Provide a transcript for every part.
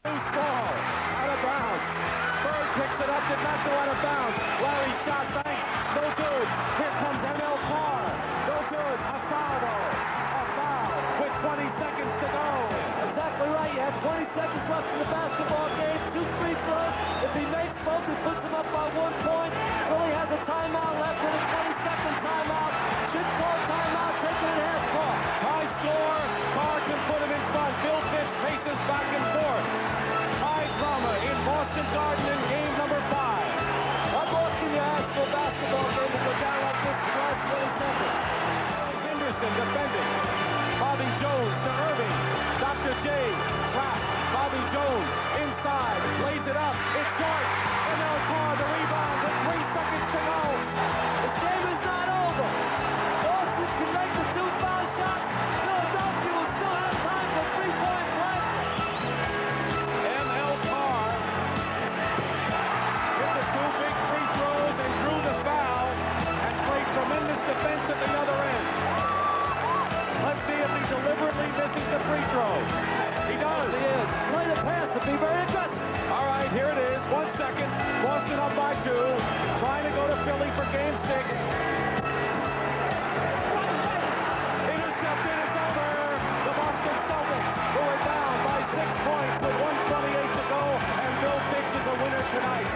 Loose ball, out of bounds. Bird picks it up, did not go out of bounds. Larry's shot, Banks, no good. Here comes ML Carr, no good. A foul though, a foul with 20 seconds to go. Exactly right, you have 20 seconds left in the basketball game, 2 free throws. If he makes both, he puts him up by 1 point. Billy has a timeout left with a 20-second timeout. Should call timeout, take it at half court. Tie score, Carr can put him in front. Bill Fitch paces back and forth. High drama in Boston Garden in game number 5. What more can you ask for a basketball game to go down like this for the last 20 seconds? Henderson defending. Bobby Jones to Irving. Dr. J, trap. Bobby Jones inside, lays it up. It's short. ML Carr the rebound with 3 seconds to go. This game is not over. Boston can make the 2 foul shots. Philadelphia will still have time for 3-point play. ML Carr hit the 2 big free throws and drew the foul and played tremendous defense at the other end. Let's see if he deliberately misses the free throws. He does. Yes, he is. Play the pass to be very aggressive. All right, here it is. 1 second. Boston up by 2. Trying to go to Philly for game 6. Intercepted. It's over. The Boston Celtics, who are down by 6 points with 1:28 to go, and Bill Fitch is a winner tonight.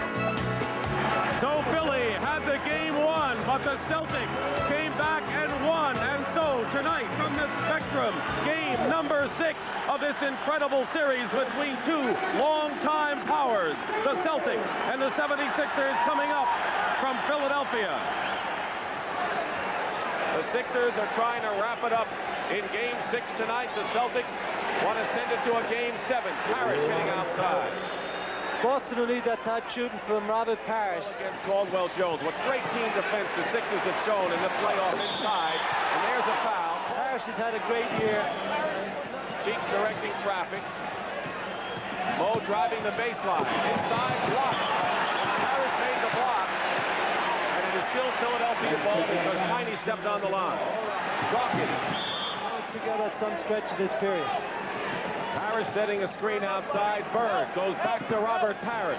So Philly had the game won, but the Celtics came back and won. And so tonight from the Spectrum, game number 6 of this incredible series between 2 longtime powers, the Celtics and the 76ers, coming up from Philadelphia. The Sixers are trying to wrap it up in game 6 tonight. The Celtics want to send it to a game 7. Parish hitting outside. Boston will need that type shooting from Robert Parish. Against Caldwell Jones. What great team defense the Sixers have shown in the playoff inside. And there's a foul. Parish has had a great year. Cheeks directing traffic. Mo driving the baseline. Inside, block. Parish made the block. And it is still Philadelphia ball because Tiny stepped on the line. Dawkins. Let's together at some stretch of this period. Parish setting a screen outside. Bird goes back to Robert Parish.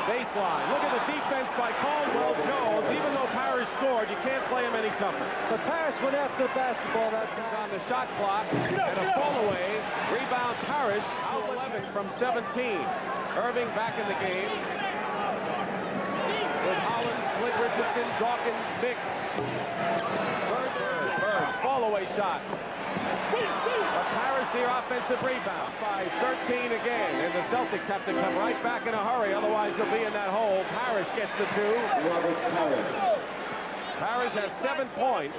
Baseline. Look at the defense by Caldwell Jones. Even though Parish scored, you can't play him any tougher. But Parish went after the basketball that He's time. on the shot clock and a fall away. Rebound Parish out 11 from 17. Irving back in the game. With Hollins, Clint Richardson, Dawkins, mix. Bird, fall away shot. But Parish the offensive rebound by 13 again, and the Celtics have to come right back in a hurry, otherwise they'll be in that hole. Parish gets the 2. Parish has 7 points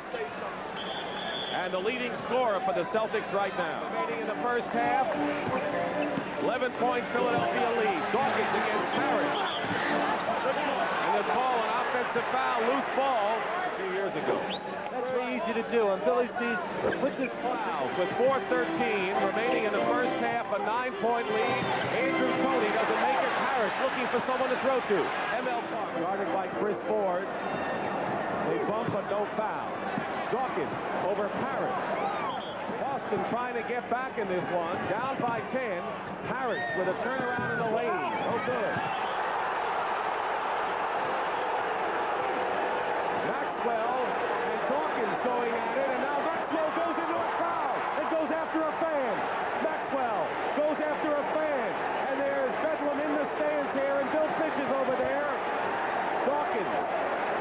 and the leading scorer for the Celtics right now. Remaining in the first half, 11-point Philadelphia lead. Dawkins against Parish. And they call an offensive foul, loose ball a few years ago. That's very easy to do. And Billy sees, put this Fouls with 4:13 remaining in the first half, a 9-point lead. Andrew Toney doesn't make it. Parish looking for someone to throw to. ML Carr guarded by Chris Ford. They bump but no foul. Dawkins over Parish. Boston trying to get back in this one. Down by 10. Parish with a turnaround in the lane. No good. Maxwell and Dawkins going at it, and now Maxwell goes into a foul and goes after a fan. Maxwell goes after a fan, and there's Bedlam in the stands here, and Bill Fitch is over there. Dawkins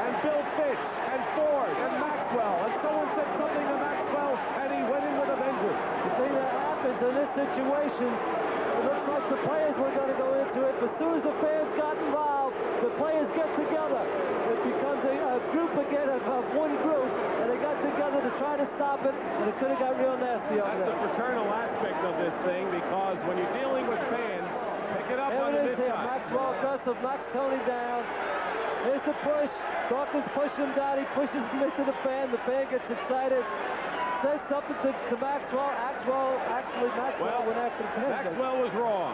and Bill Fitch and Ford and Maxwell, and someone said something to Maxwell, and he went in with a vengeance. the thing that happens in this situation, it looks like the players were going to go into it, but as soon as the fans got involved, the players get together. It becomes a group again of one group, and they got together to try to stop it, and it could have got real nasty over there. That's the fraternal aspect of this thing, because when you're dealing with fans, pick it up on this side. Maxwell aggressive, knocks Toney down. Here's the push. Dawkins pushes him down. He pushes him into the fan. The fan gets excited. Says something to Maxwell. Maxwell went after the pin. Maxwell was wrong.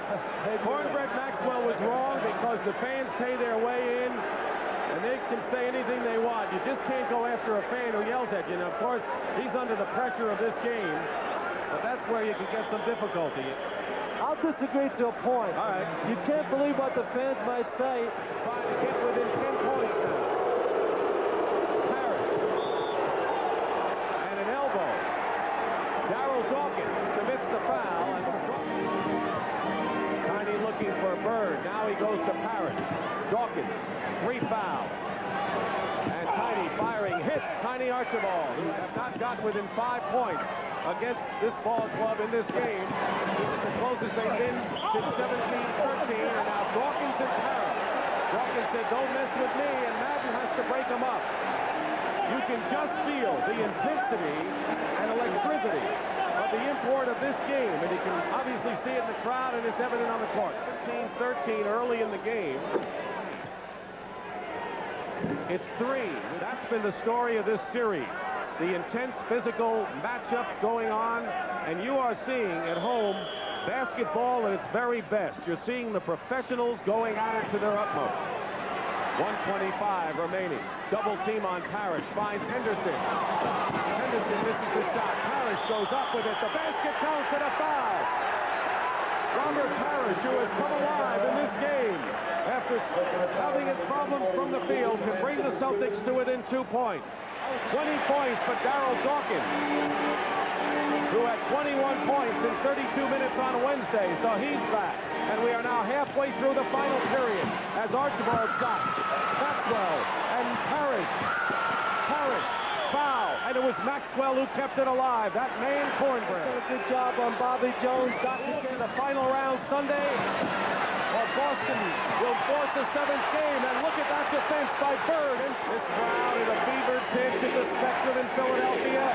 Cornbread Maxwell was wrong because the fans pay their way in, and they can say anything they want. You just can't go after a fan who yells at you. Now, of course, he's under the pressure of this game, but that's where you can get some difficulty. I'll I'll disagree to a point. All right. You can't believe what the fans might say. Trying to get within 10 points now. Parish. And an elbow. Darryl Dawkins commits the foul. And Tiny looking for Bird. Now he goes to Parish. Dawkins, 3 fouls. And Tiny firing hits Tiny Archibald, who have not gotten within 5 points against this ball club in this game. This is the closest they've been since 17-13, and now Dawkins and Parish. Dawkins said, don't mess with me, and Madden has to break them up. You can just feel the intensity and electricity of the import of this game, and you can obviously see it in the crowd, and it's evident on the court. 17-13 early in the game. It's 3. That's been the story of this series. The intense physical matchups going on, and you are seeing at home basketball at its very best. You're seeing the professionals going at it to their utmost. 1:25 remaining. Double team on Parish. Finds Henderson. Henderson misses the shot. Parish goes up with it. The basket counts and a foul. Robert Parish, who has come alive in this game after having his problems from the field, can bring the Celtics to within 2 points. 20 points for Darryl Dawkins, who had 21 points in 32 minutes on Wednesday, so he's back. And we are now halfway through the final period as Archibald shot. Maxwell and Parish. Foul. And it was Maxwell who kept it alive. That man, Cornbread. Did a good job on Bobby Jones. Got to get the final round Sunday, or Boston will force a 7th game. And look at that defense by Bird. And this crowd at a fevered pitch at the Spectrum in Philadelphia.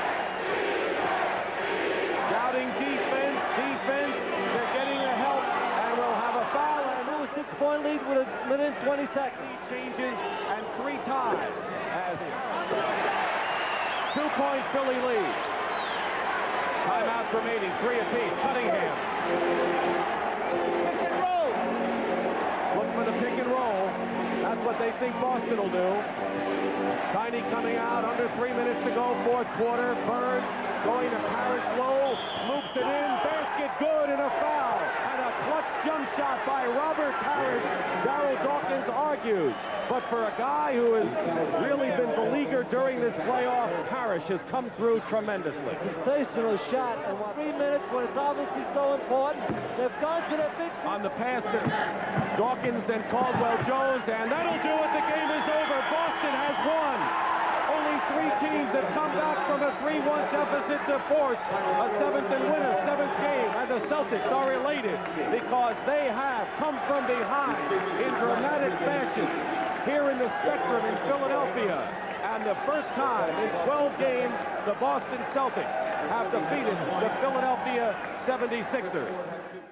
Shouting defense, defense. They're getting the help, and we'll have a foul. And a 6-point lead with a minute and 20 seconds. Changes and 3 ties. As 2-point Philly lead. Timeouts remaining, 3 apiece. Cunningham. Pick and roll. Look for the pick and roll. That's what they think Boston will do. Tiny coming out, under 3 minutes to go, 4th quarter. Bird going to Parish low, loops it in, basket good, and a foul. And a clutch jump shot by Robert Parish. Darryl Dawkins argues. But for a guy who has really been beleaguered during this playoff, Parish has come through tremendously. Sensational shot, and 3 minutes when it's obviously so important. They've gone to their big... On the pass, Dawkins and Caldwell-Jones, and that'll do it. The game is over. Boston has won. Only 3 teams have come back from a 3-1 deficit to force a 7th and win a 7th game. And the Celtics are elated because they have come from behind in dramatic fashion here in the Spectrum in Philadelphia. And the first time in 12 games, the Boston Celtics have defeated the Philadelphia 76ers.